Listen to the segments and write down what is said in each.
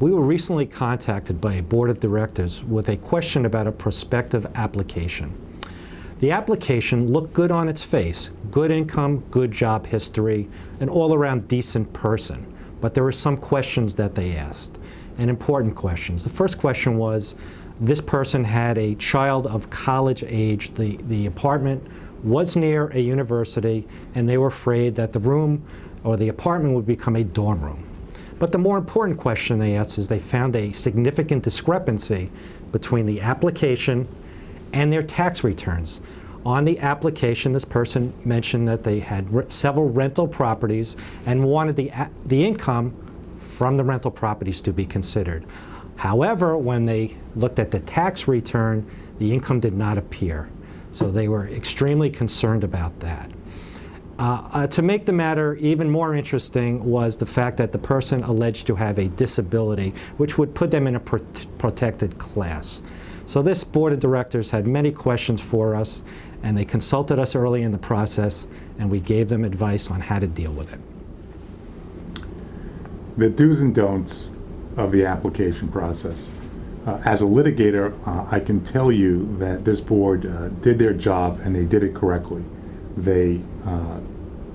We were recently contacted by a board of directors with a question about a prospective application. The application looked good on its face, good income, good job history, an all-around decent person. But there were some questions that they asked, and important questions. The first question was, this person had a child of college age. The apartment was near a university, and they were afraid that the room or the apartment would become a dorm room. But the more important question they asked is they found a significant discrepancy between the application and their tax returns. On the application, this person mentioned that they had several rental properties and wanted the income from the rental properties to be considered. However, when they looked at the tax return, the income did not appear. So they were extremely concerned about that. To make the matter even more interesting was the fact that the person alleged to have a disability, which would put them in a protected class. So this board of directors had many questions for us, and they consulted us early in the process, and we gave them advice on how to deal with it. The do's and don'ts of the application process. As a litigator, I can tell you that this board did their job, and they did it correctly. They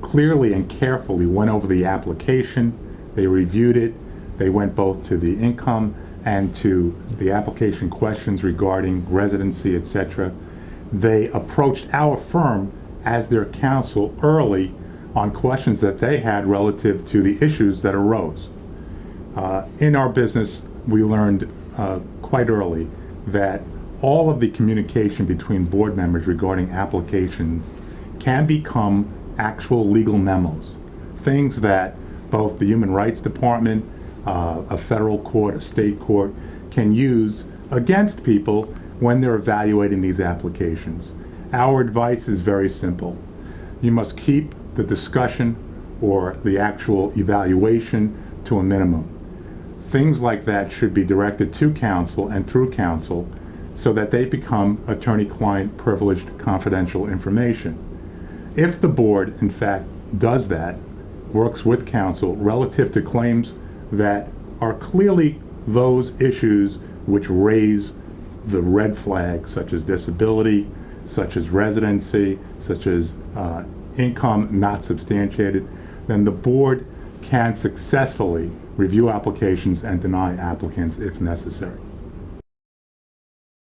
clearly and carefully went over the application, they reviewed it, they went both to the income and to the application questions regarding residency, etc. They approached our firm as their counsel early on questions that they had relative to the issues that arose. In our business, we learned quite early that all of the communication between board members regarding applications can become actual legal memos, things that both the Human Rights Department, a federal court, a state court can use against people when they're evaluating these applications. Our advice is very simple. You must keep the discussion or the actual evaluation to a minimum. Things like that should be directed to counsel and through counsel so that they become attorney-client privileged confidential information. If the board, in fact, does that, works with counsel relative to claims that are clearly those issues which raise the red flags, such as disability, such as residency, such as income not substantiated, then the board can successfully review applications and deny applicants if necessary.